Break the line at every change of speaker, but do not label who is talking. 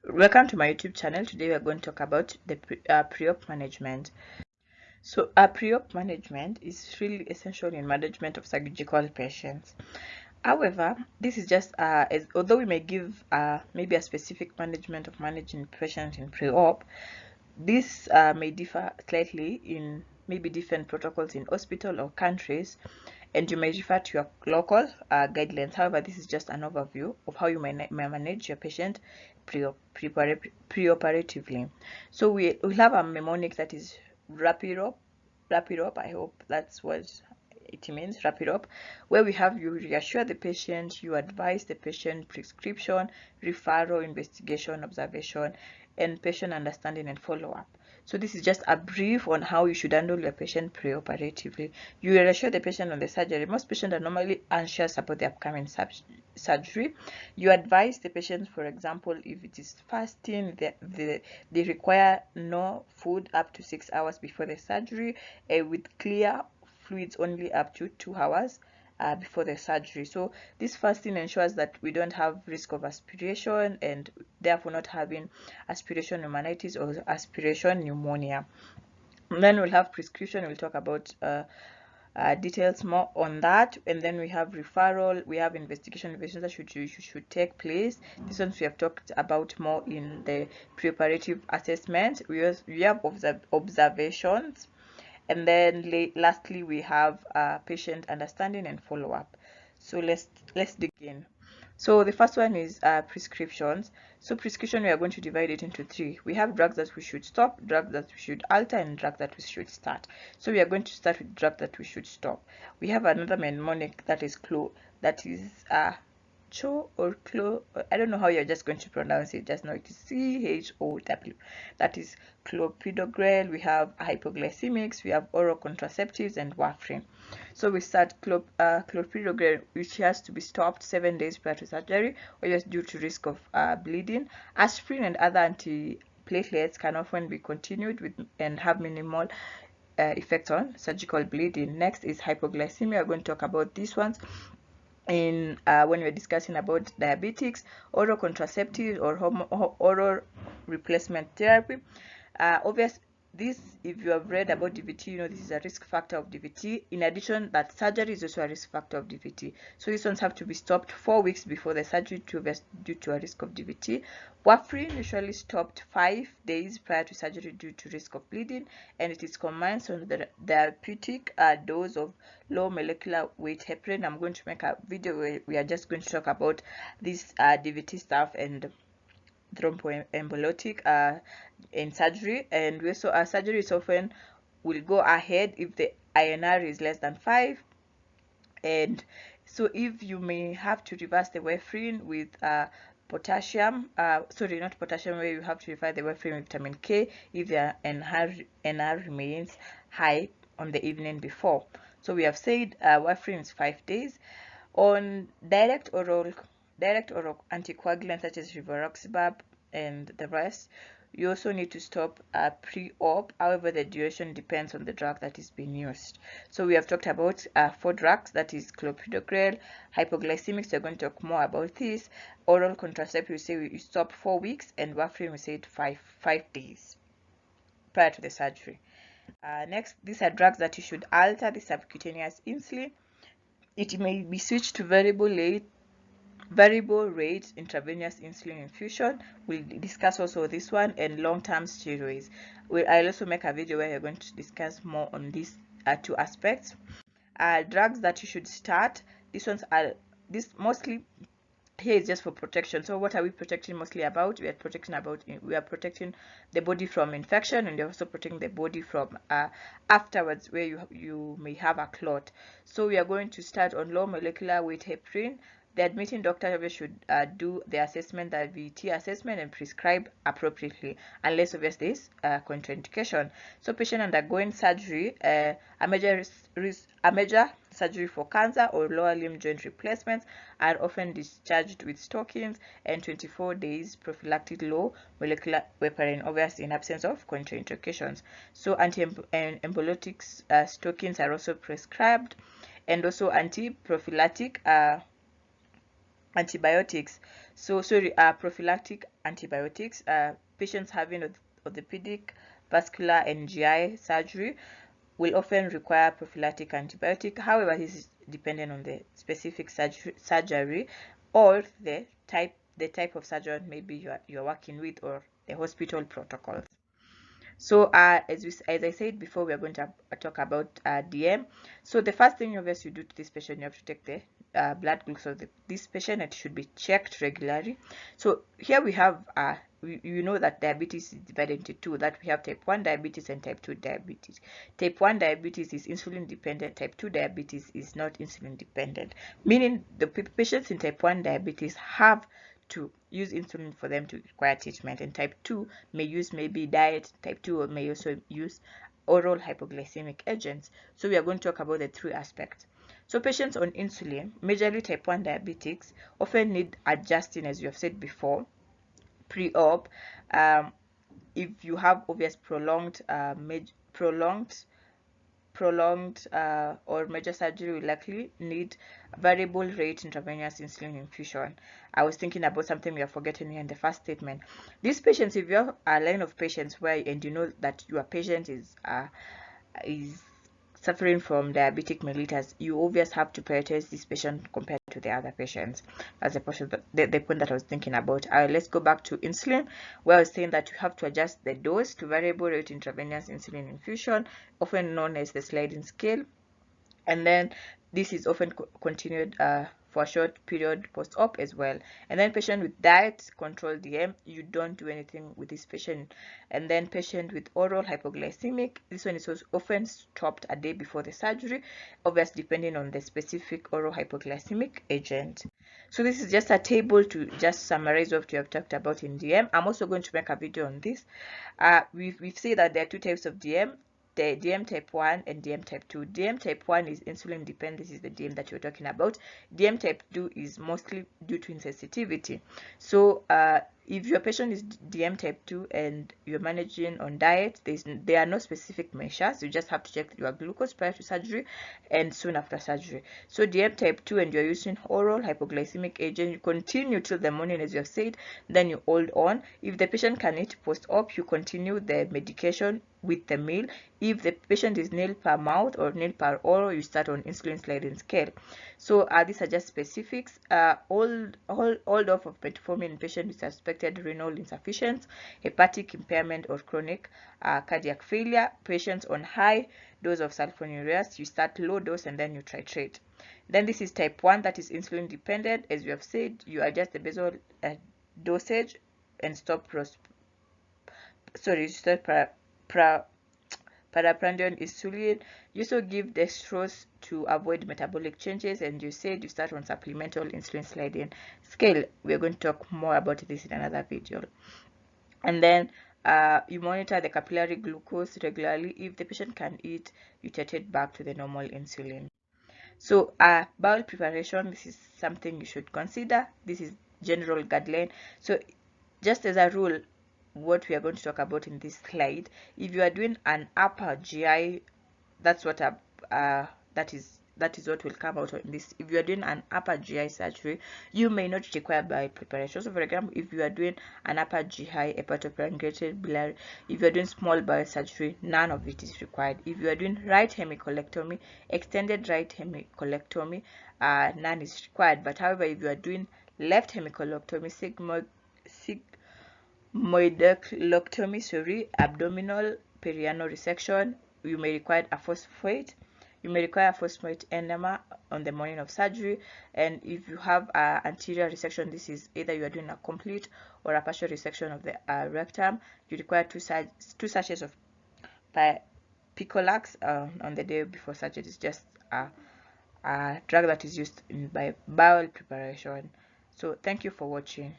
Welcome to my YouTube channel. Today we are going to talk about the pre-op management. So pre-op management is really essential in management of surgical patients. However, this is just although we may give maybe a specific management of managing patients in pre-op, this may differ slightly in maybe different protocols in hospital or countries, and you may refer to your local guidelines. However, this is just an overview of how you may manage your patient pre-operatively. So we have a mnemonic that is rapid up. I hope that's what it means, wrap it up, where we have you reassure the patient, you advise the patient, prescription, referral, investigation, observation, and patient understanding and follow-up. So this is just a brief on how you should handle your patient pre-operatively. You reassure the patient on the surgery. Most patients are normally anxious about the upcoming surgery. You advise the patient, for example, if it is fasting, they require no food up to 6 hours before the surgery, with clear fluids only up to 2 hours before the surgery. So this fasting ensures that we don't have risk of aspiration and therefore not having aspiration pneumonitis or aspiration pneumonia. And then we'll have prescription. We'll talk about details more on that. And then we have referral, we have investigation that should take place. This ones we have talked about more in the preoperative assessment. We have observations. And then lastly, we have patient understanding and follow-up. So let's begin. So the first one is prescriptions. So prescription, we are going to divide it into three. We have drugs that we should stop, drugs that we should alter, and drugs that we should start. So we are going to start with drugs that we should stop. We have another mnemonic that is Cho or Clo, I don't know how you're just going to pronounce it, just know it is CHOW. That is clopidogrel. We have hypoglycemics, we have oral contraceptives, and warfarin. So we start clopidogrel, which has to be stopped 7 days prior to surgery or just due to risk of bleeding. Aspirin and other antiplatelets can often be continued with and have minimal effects on surgical bleeding. Next is hypoglycemia. We're going to talk about these ones in when we're discussing about diabetics, oral contraceptives, or oral replacement therapy. Obvious this, if you have read about DVT, you know this is a risk factor of DVT. In addition, that surgery is also a risk factor of DVT. So these ones have to be stopped 4 weeks before the surgery due to a risk of DVT. Warfarin usually stopped 5 days prior to surgery due to risk of bleeding, and it is commenced on the therapeutic dose of low molecular weight heparin. I'm going to make a video where we are just going to talk about this DVT stuff and thromboembolic in surgery. And we also surgery is often will go ahead if the INR is less than 5, and so if you may have to reverse the warfarin with potassium, sorry, not potassium, where you have to reverse the warfarin with vitamin K if the NR remains high on the evening before. So we have said warfarin is 5 days. On direct oral anticoagulants such as rivaroxaban and the rest, you also need to stop pre-op. However, the duration depends on the drug that is being used. So we have talked about 4 drugs, that is clopidogrel, hypoglycemics. We're going to talk more about this. Oral contraceptive, we say we stop 4 weeks, and warfarin we said 5 days prior to the surgery. Next, these are drugs that you should alter. The subcutaneous insulin, it may be switched to variable rate intravenous insulin infusion. We'll discuss also this one, and long-term steroids. I'll also make a video where you're going to discuss more on these 2 aspects. Drugs that you should start, these ones are mostly here is just for protection. So what are we protecting mostly about? We are protecting the body from infection, and you're also protecting the body from afterwards, where you may have a clot. So we are going to start on low molecular weight heparin. The admitting doctor should do the assessment, the VT assessment, and prescribe appropriately, unless obviously there is contraindication. So patient undergoing surgery, a major surgery for cancer or lower limb joint replacements, are often discharged with stockings and 24 days prophylactic low molecular heparin, obviously in absence of contraindications. So anti-embolytic stockings are also prescribed, and also anti-prophylactic antibiotics. So sorry, prophylactic antibiotics. Patients having orthopedic, vascular, and GI surgery will often require prophylactic antibiotic. However, this is dependent on the specific surgery or the type of surgeon maybe you're working with, or the hospital protocols. So as I said before, we are going to talk about DM. So the first thing obviously you do to this patient, you have to take the blood glucose of this patient. It should be checked regularly. So here we have you know that diabetes is divided into two, that we have type 1 diabetes and type 2 diabetes. Type 1 diabetes is insulin dependent, type 2 diabetes is not insulin dependent, meaning the patients in type 1 diabetes have to use insulin for them to require treatment, and type 2 may use maybe diet, type 2 may also use oral hypoglycemic agents. So we are going to talk about the three aspects. So patients on insulin, majorly type 1 diabetics, often need adjusting, as you have said before, pre-op. If you have obvious prolonged or major surgery, will likely need variable rate intravenous insulin infusion. I was thinking about something we are forgetting here in the first statement. These patients, if you have a line of patients where, and you know that your patient is suffering from diabetic mellitus, you obviously have to prioritize this patient compared to the other patients. That's the point that I was thinking about. Let's go back to insulin, where I was saying that you have to adjust the dose to variable rate intravenous insulin infusion, often known as the sliding scale. And then this is often continued for a short period post-op as well. And then patient with diet control DM, you don't do anything with this patient. And then patient with oral hypoglycemic, this one is often stopped a day before the surgery, obviously depending on the specific oral hypoglycemic agent. So this is just a table to just summarize what we have talked about in DM. I'm also going to make a video on this. We've said that there are two types of DM, the DM type 1 and DM type 2. DM type 1 is insulin dependent. This is the DM that you're talking about. DM type 2 is mostly due to insensitivity. So if your patient is DM type 2 and you're managing on diet, there are no specific measures. You just have to check your glucose prior to surgery and soon after surgery. So DM type 2 and you're using oral hypoglycemic agent, you continue till the morning, as you have said, then you hold on. If the patient can eat post-op, you continue the medication with the meal. If the patient is nil per mouth or nil per oral, you start on insulin sliding scale. So these are just specifics. Hold off of metformin in patient with suspected renal insufficiency, hepatic impairment, or chronic cardiac failure. Patients on high dose of sulfonylureas, you start low dose and then you titrate. Then this is type 1, that is insulin dependent. As we have said, you adjust the basal dosage and stop paraprandial insulin. You also give dextrose to avoid metabolic changes, and you said you start on supplemental insulin sliding scale. We're going to talk more about this in another video. And then you monitor the capillary glucose regularly. If the patient can eat, you titrate back to the normal insulin. So bowel preparation, this is something you should consider. This is general guideline. So just as a rule, what we are going to talk about in this slide, if you are doing an upper GI, that's what that is what will come out in this. If you are doing an upper GI surgery, you may not require bowel preparation. So for example, if you are doing an upper GI hepatopancreatic biliary, if you are doing small bowel surgery, none of it is required. If you are doing right hemicolectomy, extended right hemicolectomy, none is required. But however, if you are doing left hemicolectomy, sigmoidectomy, abdominal perianal resection, you may require a phosphate. You may require a phosphate enema on the morning of surgery. And if you have anterior resection, this is either you are doing a complete or a partial resection of the rectum, you require two sachets of Picolax on the day before surgery. It's just a drug that is used by bowel preparation. So thank you for watching.